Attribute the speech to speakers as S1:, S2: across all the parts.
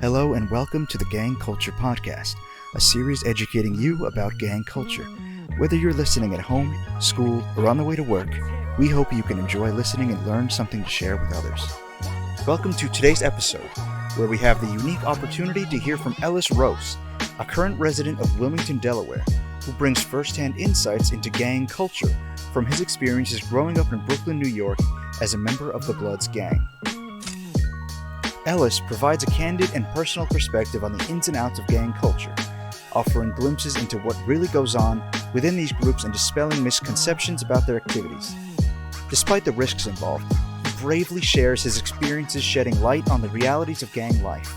S1: Hello and welcome to the Gang Culture Podcast, a series educating you about gang culture. Whether you're listening at home, school, or on the way to work, we hope you can enjoy listening and learn something to share with others. Welcome to today's episode, where we have the unique opportunity to hear from Ellis Rouse, a current resident of Wilmington, Delaware, who brings first-hand insights into gang culture from his experiences growing up in Brooklyn, New York as a member of the Bloods gang. Ellis provides a candid and personal perspective on the ins and outs of gang culture, offering glimpses into what really goes on within these groups and dispelling misconceptions about their activities. Despite the risks involved, he bravely shares his experiences, shedding light on the realities of gang life.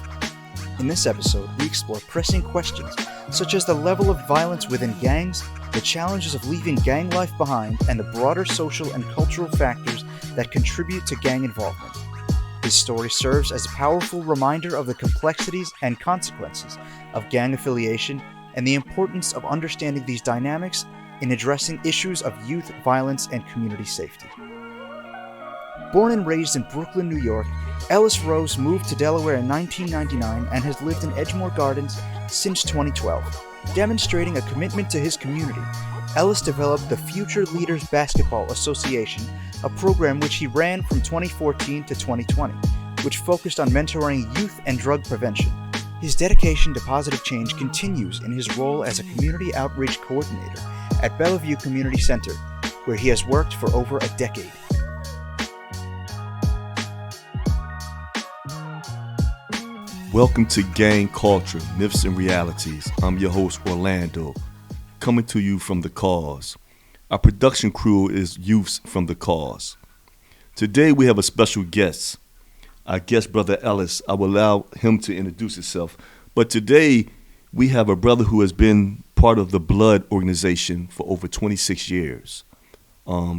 S1: In this episode, we explore pressing questions such as the level of violence within gangs, the challenges of leaving gang life behind, and the broader social and cultural factors that contribute to gang involvement. His story serves as a powerful reminder of the complexities and consequences of gang affiliation and the importance of understanding these dynamics in addressing issues of youth violence and community safety. Born and raised in Brooklyn, New York, Ellis Rouse moved to Delaware in 1999 and has lived in Edgemoor Gardens since 2012. Demonstrating a commitment to his community, Ellis developed the Future Leaders Basketball Association, a program which he ran from 2014 to 2020, which focused on mentoring youth and drug prevention. His dedication to positive change continues in his role as a community outreach coordinator at Bellevue Community Center, where he has worked for over a decade.
S2: Welcome to Gang Culture, Myths and Realities. I'm your host, Orlando, coming to you from The Cause. Our production crew is youths from The Cause. Today we have a special guest. Our guest, Brother Ellis. I will allow him to introduce himself. But today we have a brother who has been part of the Blood organization for over 26 years.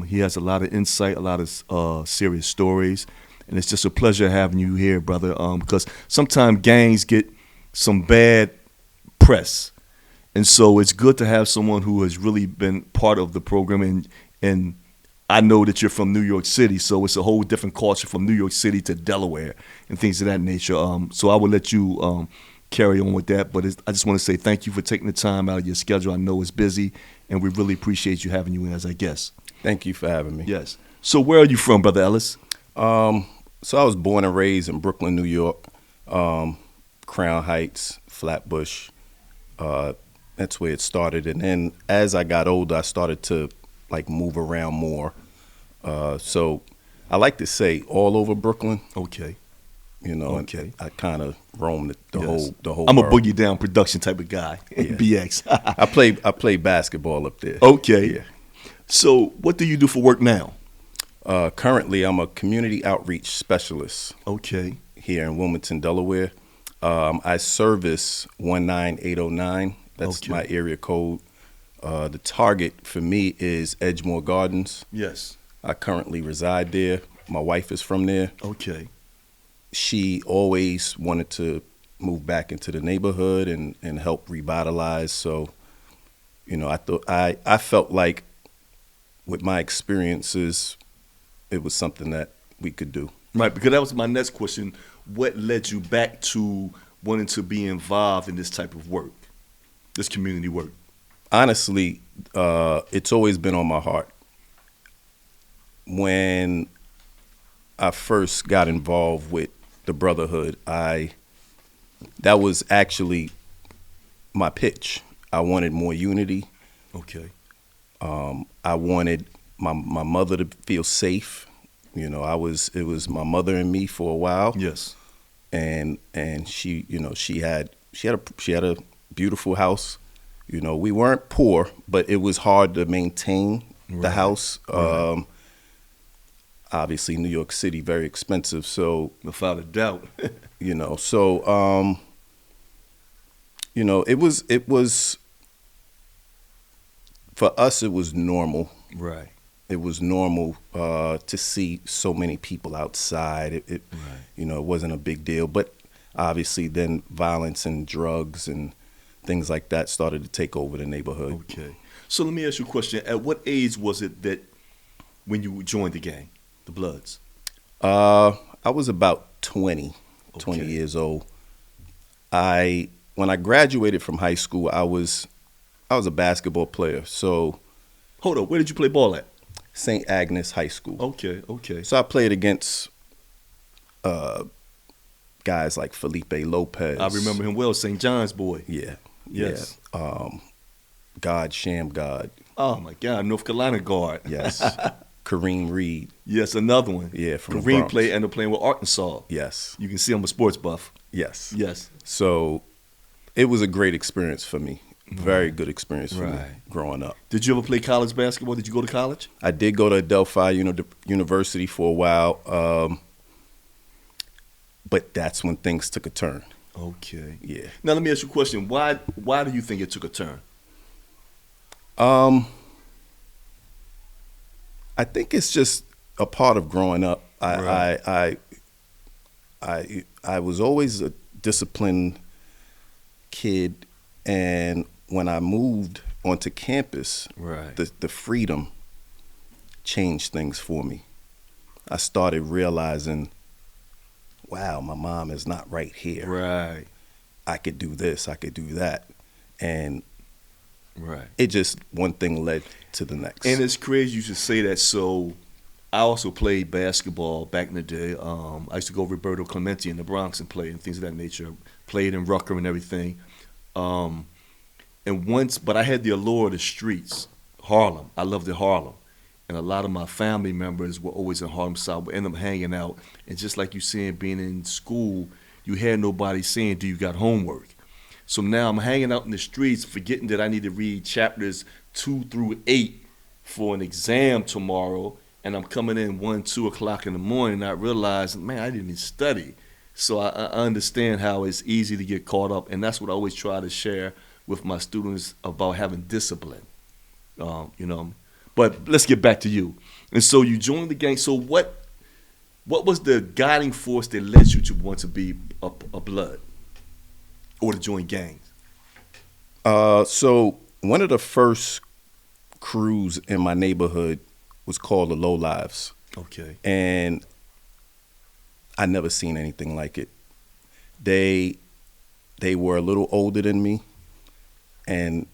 S2: He has a lot of insight, a lot of serious stories. And it's just a pleasure having you here, brother, because sometimes gangs get some bad press. And so it's good to have someone who has really been part of the program. And I know that you're from New York City, so it's a whole different culture from New York City to Delaware and things of that nature. So I will let you carry on with that. But I just want to say thank you for taking the time out of your schedule. I know it's busy, and we really appreciate you having you in as our guest.
S3: Thank you for having me.
S2: Yes. So where are you from, Brother Ellis?
S3: So I was born and raised in Brooklyn, New York, Crown Heights, Flatbush. That's where it started. And then as I got older, I started to move around more. So I like to say all over Brooklyn.
S2: Okay.
S3: Okay. I kind of roamed the whole
S2: I'm
S3: world.
S2: a boogie down production type of guy.
S3: Yeah.
S2: BX.
S3: I play basketball up there.
S2: Okay.
S3: Yeah.
S2: So what do you do for work now?
S3: Currently, I'm a community outreach specialist.
S2: Okay.
S3: Here in Wilmington, Delaware. I service 19809. That's
S2: Okay.
S3: my area code. The target for me is Edgemoor Gardens.
S2: Yes.
S3: I currently reside there. My wife is from there.
S2: Okay.
S3: She always wanted to move back into the neighborhood and help revitalize. So, I felt like with my experiences, it was something that we could do.
S2: Right, because that was my next question. What led you back to wanting to be involved in this type of work, this community work?
S3: Honestly, it's always been on my heart. When I first got involved with the Brotherhood, that was actually my pitch. I wanted more unity.
S2: Okay.
S3: I wanted my mother to feel safe. It was my mother and me for a while.
S2: Yes.
S3: And she had a beautiful house. We weren't poor, but it was hard to maintain the house.
S2: Right.
S3: Obviously, New York City, very expensive. So
S2: without a doubt.
S3: it was for us. It was normal.
S2: Right.
S3: It was normal to see so many people outside. It wasn't a big deal. But obviously, then violence and drugs and things like that started to take over the neighborhood.
S2: Okay. So let me ask you a question. At what age was it that when you joined the gang, the Bloods?
S3: I was about 20
S2: Okay.
S3: years old. When I graduated from high school, I was a basketball player. So
S2: Hold up, where did you play ball at?
S3: St. Agnes High School.
S2: Okay.
S3: So I played against guys like Felipe Lopez.
S2: I remember him well, St. John's boy.
S3: Yeah.
S2: Yes.
S3: Yeah. God, Sham God.
S2: Oh my God, North Carolina guard.
S3: Yes. Kareem Reed.
S2: Yes, another one.
S3: Yeah, from the
S2: Kareem
S3: Bronx.
S2: ended up playing with Arkansas.
S3: Yes.
S2: You can see I'm a sports buff.
S3: Yes.
S2: Yes.
S3: So it was a great experience for me. Very good experience for me growing up.
S2: Did you ever play college basketball? Did you go to college?
S3: I did go to Delphi University for a while, but that's when things took a turn.
S2: Okay.
S3: Yeah.
S2: Now let me ask you a question. Why do you think it took a turn?
S3: I think it's just a part of growing up.
S2: Right.
S3: I was always a disciplined kid, and when I moved onto campus,
S2: Right.
S3: the freedom changed things for me. I started realizing, wow, my mom is not right here.
S2: Right.
S3: I could do this, I could do that. And
S2: Right.
S3: it just, one thing led to the next.
S2: And it's crazy you should say that. So I also played basketball back in the day. I used to go to Roberto Clemente in the Bronx and play and things of that nature. Played in Rucker and everything. But I had the allure of the streets, Harlem. I loved it, Harlem. And a lot of my family members were always in Harlem, so I would end up hanging out. And just like you saying, being in school, you had nobody saying, do you got homework? So now I'm hanging out in the streets, forgetting that I need to read chapters 2 through 8 for an exam tomorrow. And I'm coming in 1, 2 o'clock in the morning, not realizing, man, I didn't even study. So I understand how it's easy to get caught up. And that's what I always try to share with my students about having discipline, But let's get back to you. And so you joined the gang. So what was the guiding force that led you to want to be a blood or to join gangs?
S3: So one of the first crews in my neighborhood was called the Low Lives.
S2: Okay.
S3: And I never seen anything like it. They were a little older than me, and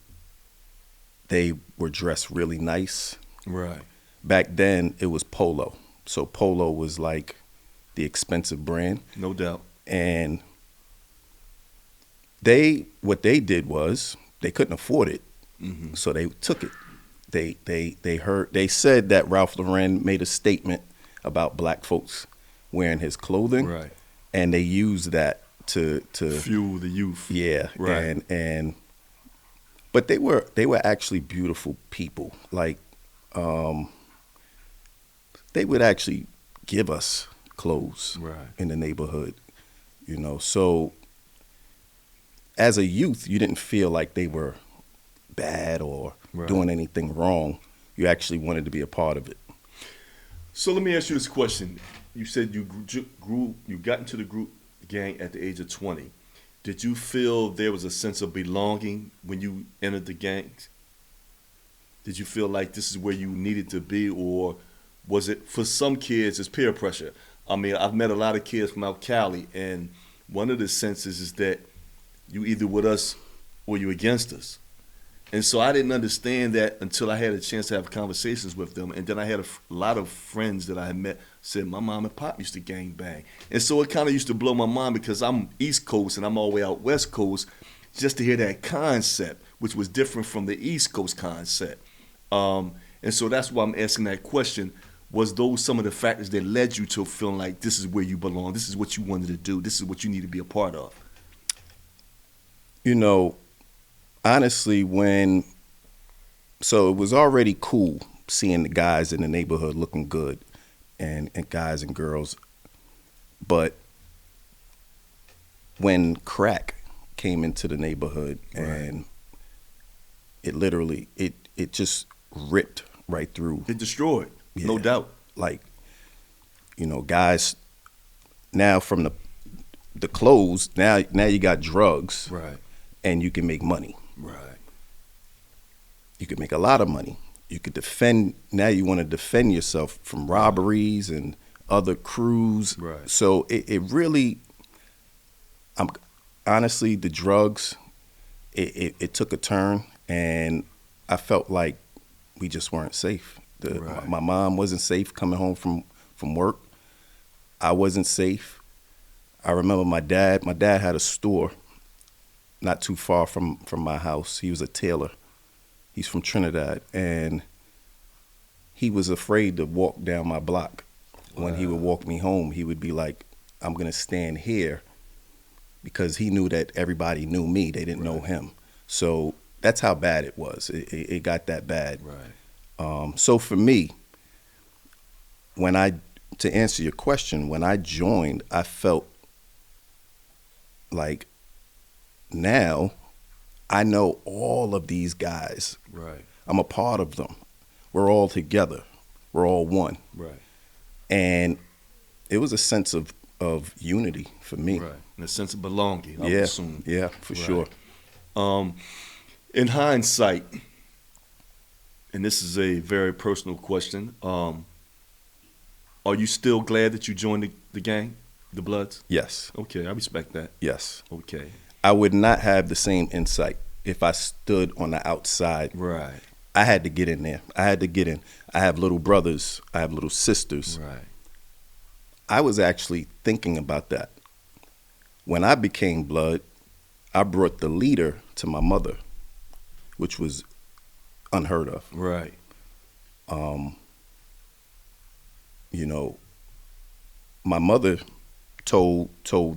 S3: they were dressed really nice.
S2: Right.
S3: Back then, it was Polo. So Polo was like the expensive brand.
S2: No doubt.
S3: And what they did was they couldn't afford it.
S2: Mm-hmm.
S3: So they took it. They said that Ralph Lauren made a statement about black folks wearing his clothing.
S2: Right.
S3: And they used that to
S2: fuel the youth.
S3: Yeah.
S2: Right.
S3: But they were actually beautiful people. Like they would actually give us clothes in the neighborhood, So as a youth, you didn't feel like they were bad or doing anything wrong. You actually wanted to be a part of it.
S2: So let me ask you this question. You said you got into the group gang at the age of 20. Did you feel there was a sense of belonging when you entered the gangs? Did you feel like this is where you needed to be, or was it, for some kids, it's peer pressure? I mean, I've met a lot of kids from out Cali, and one of the senses is that you either with us or you against us. And so I didn't understand that until I had a chance to have conversations with them. And then I had a lot of friends that I had met said, my mom and pop used to gang bang. And so it kind of used to blow my mind because I'm East Coast and I'm all the way out West Coast, just to hear that concept, which was different from the East Coast concept. And so that's why I'm asking that question. Was those some of the factors that led you to feeling like this is where you belong, this is what you wanted to do, this is what you need to be a part of?
S3: Honestly, so it was already cool seeing the guys in the neighborhood looking good and guys and girls. But when crack came into the neighborhood and it literally, it just ripped right through.
S2: It destroyed, no doubt.
S3: Like, guys, now from the clothes, now you got drugs.
S2: Right.
S3: And you can make money.
S2: Right.
S3: You could make a lot of money. You could defend. Now you want to defend yourself from robberies and other crews.
S2: Right.
S3: So it really, honestly, the drugs, it took a turn, and I felt like we just weren't safe.
S2: Right.
S3: My mom wasn't safe coming home from work. I wasn't safe. I remember my dad had a store not too far from my house. He was a tailor. He's from Trinidad, and he was afraid to walk down my block. When he would walk me home, he would be like, I'm going to stand here, because he knew that everybody knew me. They didn't know him. So that's how bad it was. It got that bad.
S2: Right.
S3: So for me, to answer your question, when I joined, I felt like now I know all of these guys.
S2: Right.
S3: I'm a part of them. We're all together. We're all one.
S2: Right.
S3: And it was a sense of unity for me.
S2: Right. And a sense of belonging, I would
S3: Yeah,
S2: assume.
S3: yeah, for sure.
S2: In hindsight, and this is a very personal question, are you still glad that you joined the gang, the Bloods?
S3: Yes,
S2: Okay, I respect that.
S3: yes.
S2: Okay.
S3: I would not have the same insight if I stood on the outside.
S2: Right.
S3: I had to get in there. I had to get in. I have little brothers. I have little sisters.
S2: Right.
S3: I was actually thinking about that. When I became Blood, I brought the leader to my mother, which was unheard of.
S2: Right.
S3: You know, my mother told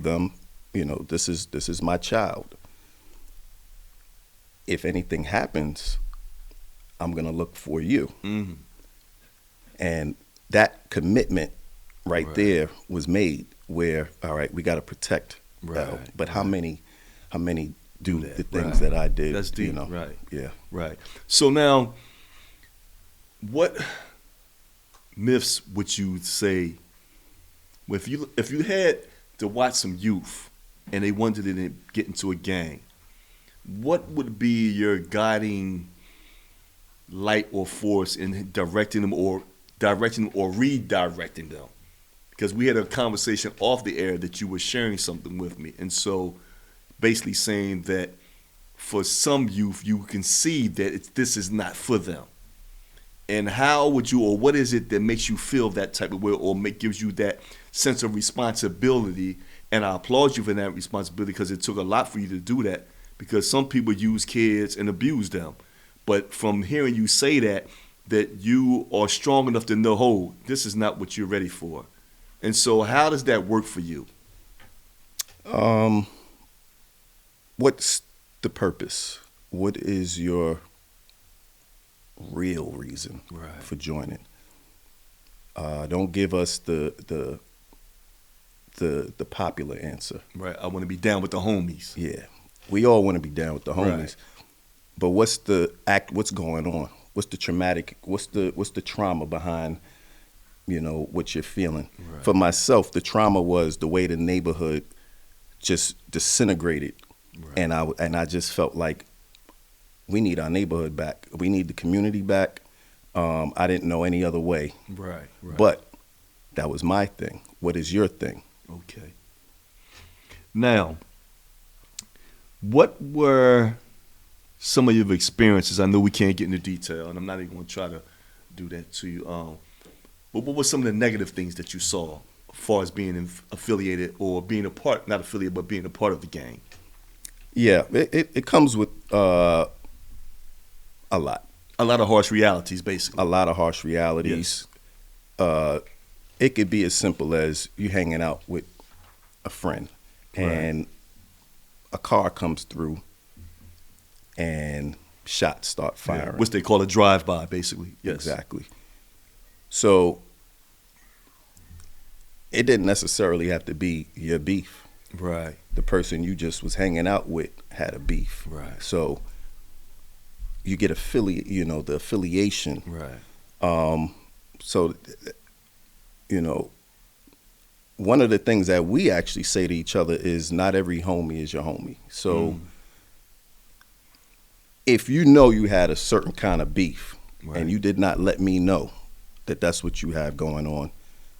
S3: them, this is my child. If anything happens, I'm gonna look for you.
S2: Mm-hmm.
S3: And that commitment right
S2: Right.
S3: there was made, where, all right, we got to protect
S2: Right.
S3: L. But how many do
S2: that,
S3: the things
S2: right.
S3: that I did?
S2: That's deep, right.
S3: Yeah.
S2: Right. So now, what myths would you say, if you had to watch some youth and they wanted to get into a gang, what would be your guiding light or force in directing them or redirecting them? Because we had a conversation off the air that you were sharing something with me, and so basically saying that for some youth you can see that this is not for them. And how would you, or what is it that makes you feel that type of way, or gives you that sense of responsibility? And I applaud you for that responsibility, because it took a lot for you to do that, because some people use kids and abuse them. But from hearing you say that you are strong enough to know, oh, this is not what you're ready for. And so how does that work for you?
S3: What's the purpose? What is your real reason
S2: Right.
S3: for joining? Don't give us the popular answer.
S2: Right. I want to be down with the homies.
S3: Yeah, we all want to be down with the homies.
S2: Right.
S3: But what's what's going on? What's the traumatic? What's the trauma behind, what you're feeling?
S2: Right.
S3: For myself, the trauma was the way the neighborhood just disintegrated,
S2: Right.
S3: and I just felt like we need our neighborhood back. We need the community back. I didn't know any other way.
S2: Right. Right.
S3: But that was my thing. What is your thing?
S2: Okay. Now, what were some of your experiences? I know we can't get into detail, and I'm not even going to try to do that to you. But what were some of the negative things that you saw as far as being affiliated or being a part, not affiliated, but being a part of the gang?
S3: Yeah, it comes with a lot.
S2: A lot of harsh realities, basically.
S3: A lot of harsh realities.
S2: Yes.
S3: It could be as simple as you hanging out with a friend, and a car comes through and shots start firing.
S2: Yeah, which they call a drive-by, basically. Yes.
S3: Exactly. So it didn't necessarily have to be your beef.
S2: Right.
S3: The person you just was hanging out with had a beef.
S2: Right.
S3: So you get the affiliation.
S2: Right.
S3: So, one of the things that we actually say to each other is not every homie is your homie. So if you know you had a certain kind of beef,
S2: Right.
S3: and you did not let me know that that's what you have going on,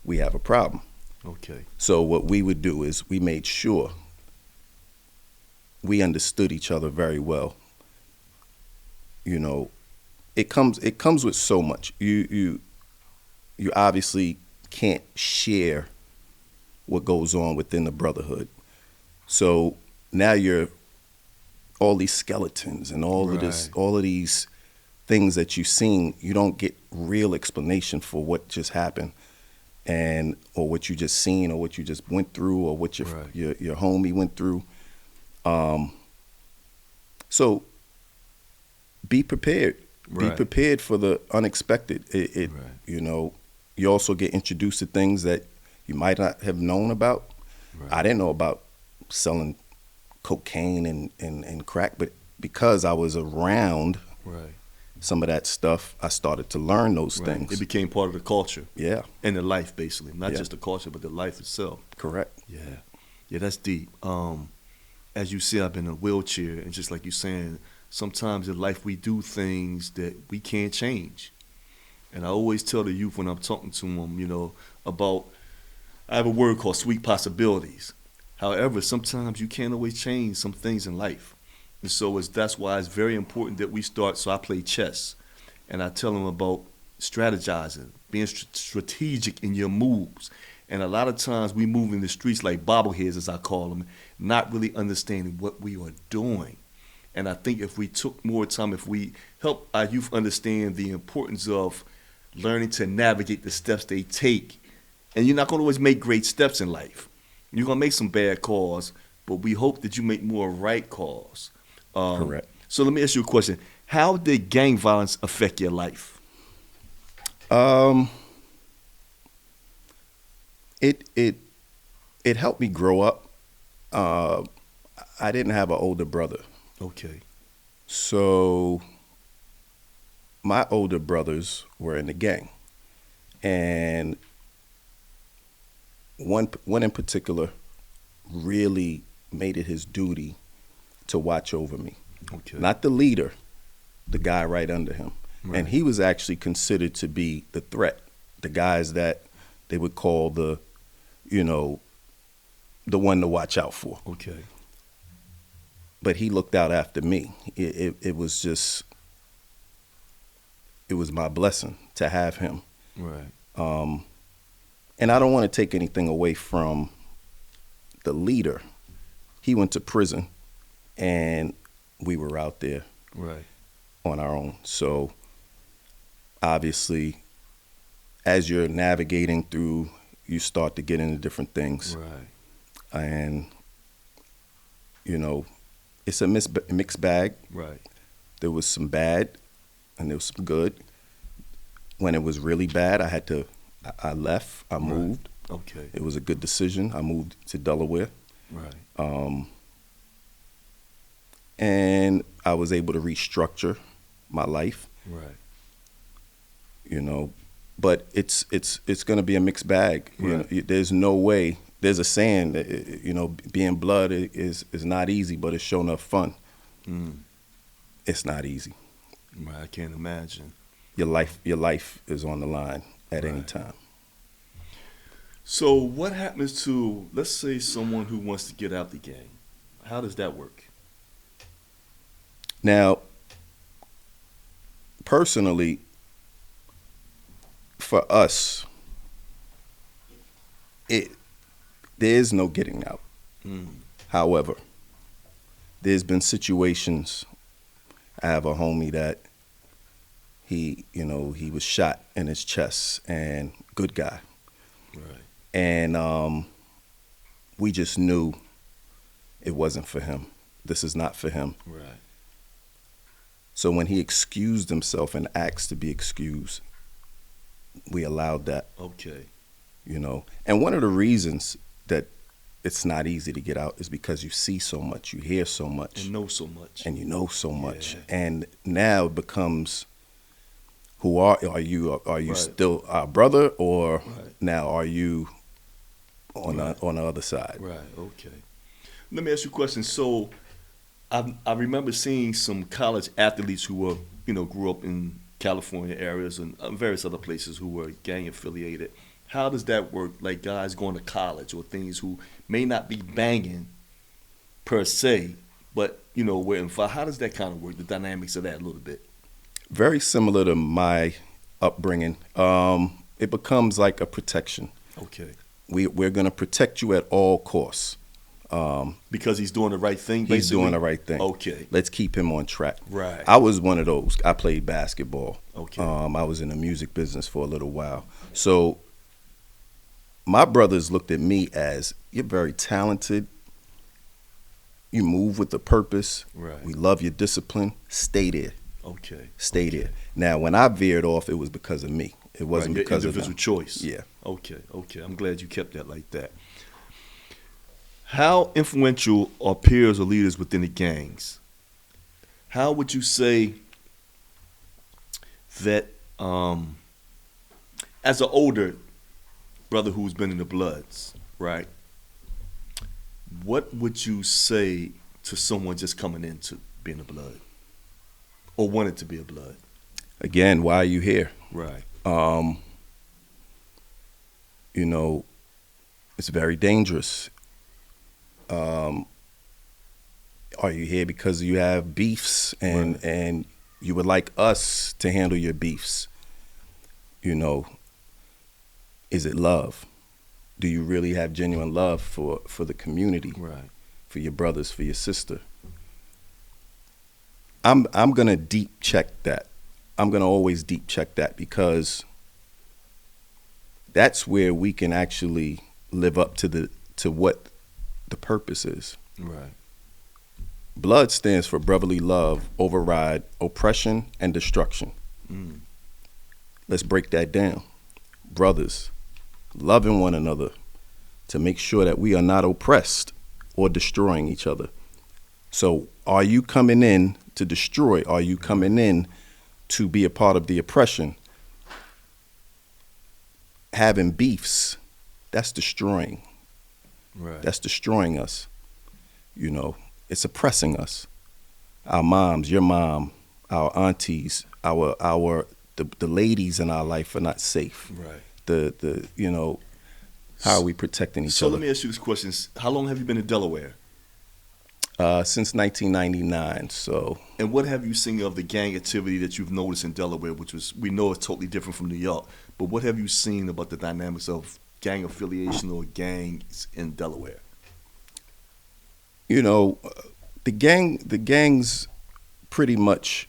S3: we have a problem.
S2: Okay.
S3: So what we would do is we made sure we understood each other very well. You know, it comes with so much. You obviously can't share what goes on within the brotherhood. So now you're all these skeletons and all of these things that you've seen, you don't get real explanation for what just happened, and or what you just seen, or what you just went through, or what your homie went through. So be prepared. Be prepared for the unexpected. You know, you also get introduced to things that you might not have known about. I didn't know about selling cocaine and crack, but because I was around some of that stuff, I started to learn those things.
S2: It became part of the culture.
S3: Yeah.
S2: And the life, basically. Not just the culture, but the life itself.
S3: Correct.
S2: Yeah. Yeah, that's deep. As you see, I've been in a wheelchair, and just like you're saying, sometimes in life we do things that we can't change. And I always tell the youth when I'm talking to them, you know, about, I have a word called sweet possibilities. However, sometimes you can't always change some things in life. And so that's why it's very important that we start. So I play chess, and I tell them about strategizing, being strategic in your moves. And a lot of times we move in the streets like bobbleheads, as I call them, not really understanding what we are doing. And I think if we took more time, if we help our youth understand the importance of learning to navigate the steps they take, and you're not going to always make great steps in life. You're going to make some bad calls, but we hope that you make more right calls.
S3: Correct.
S2: So let me ask you a question. How did gang violence affect your life?
S3: It helped me grow up. I didn't have an older brother.
S2: Okay.
S3: So my older brothers were in the gang. And one in particular really made it his duty to watch over me.
S2: Okay.
S3: Not the leader, the guy right under him.
S2: Right.
S3: And he was actually considered to be the threat, the guys that they would call the one to watch out for.
S2: Okay.
S3: But he looked out after me. It was my blessing to have him.
S2: Right.
S3: And I don't want to take anything away from the leader. He went to prison, and we were out there on our own. So obviously, as you're navigating through, you start to get into different things.
S2: Right.
S3: And, it's a mixed bag.
S2: Right.
S3: There was some bad, and there was some good. When it was really bad, I left. I moved.
S2: Okay.
S3: It was a good decision. I moved to Delaware.
S2: Right.
S3: And I was able to restructure my life.
S2: Right.
S3: But it's going to be a mixed bag.
S2: Right.
S3: There's no way. There's a saying that being blood is not easy, but it's sure enough fun. It's not easy.
S2: Right. I can't imagine.
S3: Your life is on the line at any time.
S2: So what happens to, let's say, someone who wants to get out the gang? How does that work?
S3: Now, personally, for us, there is no getting out. However, there's been situations. I have a homie that he was shot in his chest, and good guy.
S2: Right.
S3: And we just knew it wasn't for him. This is not for him.
S2: Right.
S3: So when he excused himself and asked to be excused, we allowed that.
S2: Okay.
S3: And one of the reasons that it's not easy to get out is because you see so much, you hear so much.
S2: And know so much.
S3: And you know so much.
S2: Yeah.
S3: And now it becomes, who are you? Are you
S2: Right.
S3: still our brother, or
S2: Right.
S3: now are you on
S2: Right.
S3: the other side?
S2: Right. Okay. Let me ask you a question. So I remember seeing some college athletes who were, grew up in California areas and various other places who were gang affiliated. How does that work? Like guys going to college or things who may not be banging per se, but you know, we're in fire. How does that kind of work? The dynamics of that a little bit.
S3: Very similar to my upbringing. It becomes like a protection.
S2: Okay.
S3: We're going to protect you at all costs.
S2: Because he's doing the right thing, basically?
S3: He's doing the right thing.
S2: Okay.
S3: Let's keep him on track.
S2: Right.
S3: I was one of those. I played basketball.
S2: Okay.
S3: I was in the music business for a little while. So my brothers looked at me as, you're very talented. You move with a purpose.
S2: Right.
S3: We love your discipline. Stay there.
S2: Okay.
S3: Stay there. Now, when I veered off, it was because of me. It wasn't
S2: Your
S3: because of
S2: individual
S3: them.
S2: choice.
S3: Yeah.
S2: Okay. I'm glad you kept that like that. How influential are peers or leaders within the gangs? How would you say that, as an older brother who's been in the Bloods, right? What would you say to someone just coming into being a Blood or wanting to be a Blood?
S3: Again, why are you here?
S2: Right.
S3: You know, it's very dangerous. Are you here because you have beefs and you would like us to handle your beefs? You know, is it love? Do you really have genuine love for the community?
S2: Right.
S3: For your brothers, for your sister? I'm gonna deep check that. I'm gonna always deep check that, because that's where we can actually live up to what the purpose is.
S2: Right.
S3: Blood stands for brotherly love, override oppression and destruction.
S2: Mm.
S3: Let's break that down. Brothers, loving one another to make sure that we are not oppressed or destroying each other. So are you coming in to destroy? Are you coming in to be a part of the oppression? Having beefs, that's destroying.
S2: Right.
S3: That's destroying us. You know, it's oppressing us. Our moms, your mom, our aunties, the ladies in our life are not safe.
S2: Right.
S3: The you know, how are we protecting each
S2: So
S3: other?
S2: let me ask you this question. How long have you been in Delaware?
S3: Since 1999. So.
S2: And what have you seen of the gang activity that you've noticed in Delaware, which we know is totally different from New York, but what have you seen about the dynamics of gang affiliation or gangs in Delaware?
S3: You know, the gangs pretty much,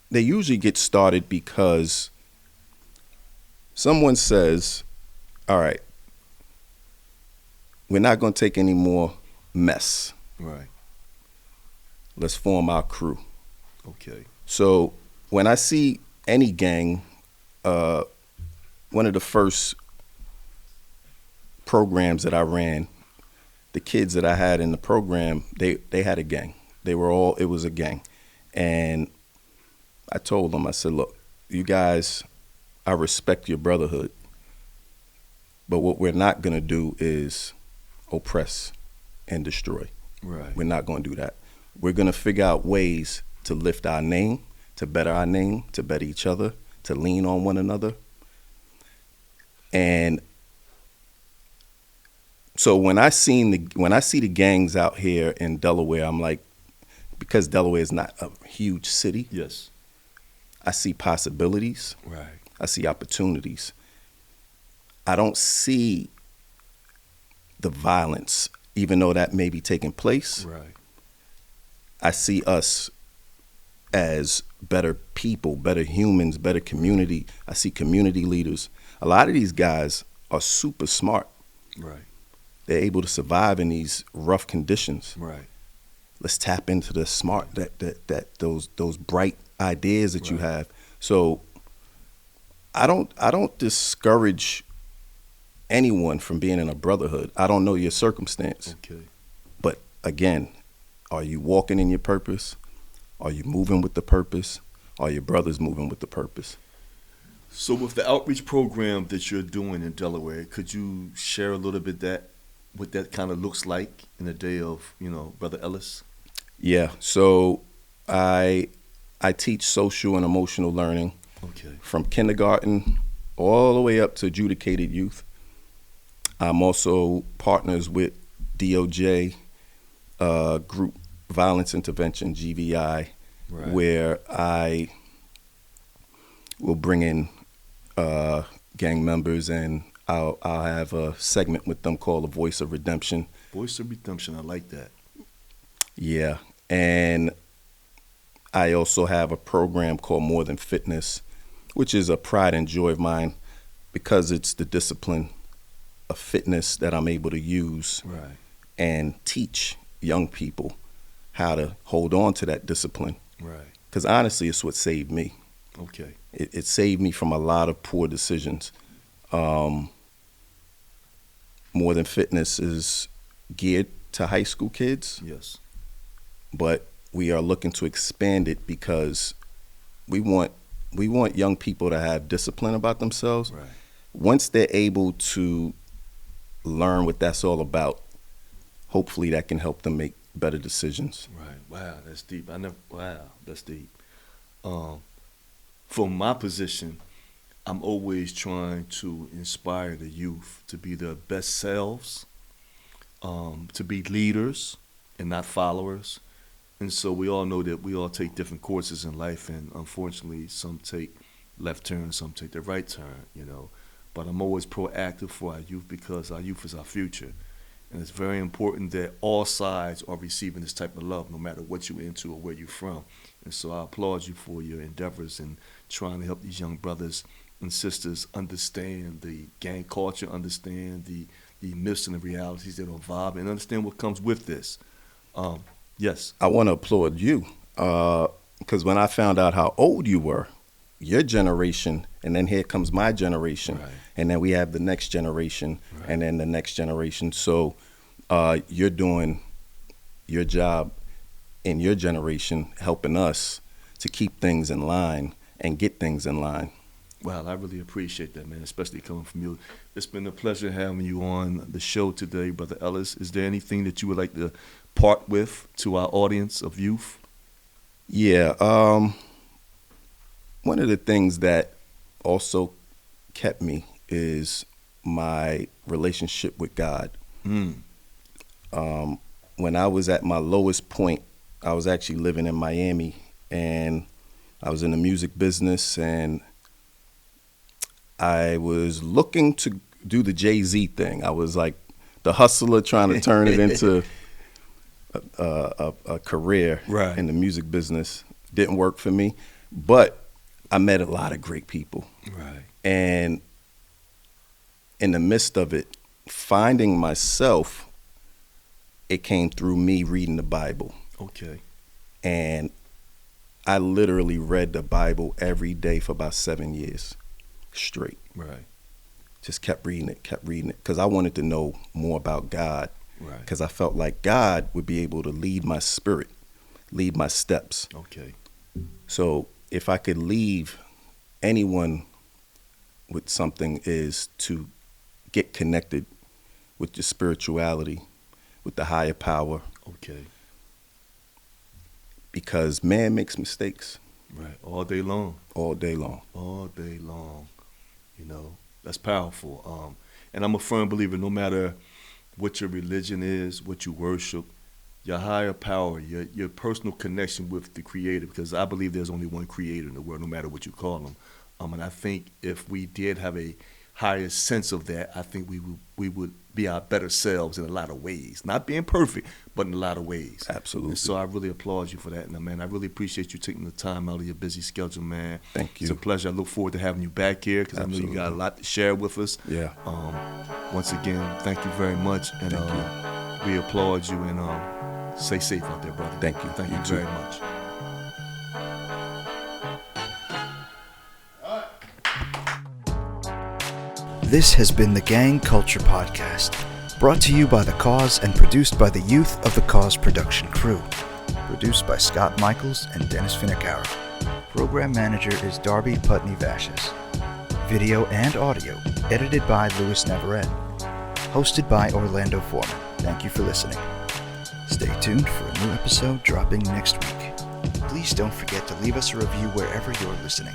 S3: they usually get started because someone says, all right, we're not going to take any more mess.
S2: Right.
S3: Let's form our crew.
S2: Okay.
S3: So when I see any gang, one of the first programs that I ran, the kids that I had in the program, they had a gang. It was a gang. And I told them, I said, look, you guys, I respect your brotherhood, but what we're not going to do is oppress and destroy.
S2: Right.
S3: We're not going to do that. We're going to figure out ways to lift our name, to better our name, to better each other, to lean on one another. And so when I see the gangs out here in Delaware, I'm like, because Delaware is not a huge city.
S2: Yes.
S3: I see possibilities.
S2: Right.
S3: I see opportunities. I don't see the violence, even though that may be taking place.
S2: Right.
S3: I see us as better people, better humans, better community. I see community leaders. A lot of these guys are super smart.
S2: Right.
S3: They're able to survive in these rough conditions.
S2: Right.
S3: Let's tap into the smart, those bright ideas that you
S2: Right.
S3: have. So I don't discourage anyone from being in a brotherhood. I don't know your circumstance.
S2: Okay.
S3: But again, are you walking in your purpose? Are you moving with the purpose? Are your brothers moving with the purpose?
S2: So with the outreach program that you're doing in Delaware, could you share a little bit what that kind of looks like in the day of, Brother Ellis?
S3: Yeah. So I teach social and emotional learning
S2: Okay.
S3: from kindergarten all the way up to adjudicated youth. I'm also partners with DOJ group, Violence Intervention, GVI,
S2: Right.
S3: where I will bring in gang members, and I'll have a segment with them called The Voice of Redemption.
S2: Voice of Redemption, I like that.
S3: Yeah, and I also have a program called More Than Fitness, which is a pride and joy of mine because it's the discipline of fitness that I'm able to use
S2: Right.
S3: and teach young people how to hold on to that discipline.
S2: Right.
S3: Because honestly, it's what saved me.
S2: Okay.
S3: It saved me from a lot of poor decisions. More Than Fitness is geared to high school kids,
S2: Yes.
S3: but we are looking to expand it because we want young people to have discipline about themselves.
S2: Right.
S3: Once they're able to learn what that's all about, hopefully that can help them make better decisions.
S2: Right. Wow, that's deep. Wow, that's deep. From my position, I'm always trying to inspire the youth to be their best selves, to be leaders and not followers. And so we all know that we all take different courses in life, and unfortunately, some take left turn, some take the right turn, But I'm always proactive for our youth because our youth is our future. And it's very important that all sides are receiving this type of love, no matter what you're into or where you're from. And so I applaud you for your endeavors in trying to help these young brothers and sisters understand the gang culture, understand the myths and the realities that are involved, and understand what comes with this. Yes.
S3: I want to applaud you because when I found out how old you were, your generation, and then here comes my generation,
S2: Right.
S3: and then we have the next generation,
S2: Right.
S3: and then the next generation. So you're doing your job in your generation, helping us to keep things in line and get things in line.
S2: Well, I really appreciate that, man, especially coming from you. It's been a pleasure having you on the show today, Brother Ellis. Is there anything that you would like to part with to our audience of youth?
S3: Yeah. One of the things that also kept me is my relationship with God. When I was at my lowest point, I was actually living in Miami, and I was in the music business, and I was looking to do the Jay-Z thing. I was like the hustler trying to turn it into a career
S2: Right.
S3: in the music business. Didn't work for me, but I met a lot of great people.
S2: Right.
S3: And in the midst of it, finding myself, it came through me reading the Bible.
S2: Okay.
S3: And I literally read the Bible every day for about 7 years straight.
S2: Right.
S3: Just kept reading it, because I wanted to know more about God,
S2: Right.
S3: because I felt like God would be able to lead my spirit, lead my steps.
S2: Okay.
S3: So if I could leave anyone with something, is to get connected with your spirituality, with the higher power,
S2: Okay.
S3: because man makes mistakes
S2: Right. All day long.
S3: all day long.
S2: All day long. That's powerful. And I'm a firm believer, no matter what your religion is, what you worship, your higher power, your personal connection with the Creator, because I believe there's only one Creator in the world, no matter what you call him. And I think if we did have a higher sense of that, I think we would be our better selves in a lot of ways. Not being perfect, but in a lot of ways.
S3: Absolutely.
S2: And so I really applaud you for that. And, man, I really appreciate you taking the time out of your busy schedule, man.
S3: Thank you.
S2: It's a pleasure. I look forward to having you back here because I know you got a lot to share with us.
S3: Yeah.
S2: Once again, thank you very much. And
S3: Thank
S2: we applaud you, and stay safe out there, brother.
S3: Thank you.
S2: Thank
S3: You
S2: you
S3: too.
S2: very much.
S1: This has been the Gang Culture Podcast, brought to you by The Cause and produced by the youth of The Cause production crew. Produced by Scott Michaels and Dennis Finacaro. Program manager is Darby Putney Vashis. Video and audio edited by Louis Navarrete. Hosted by Orlando Foreman. Thank you for listening. Stay tuned for a new episode dropping next week. Please don't forget to leave us a review wherever you're listening.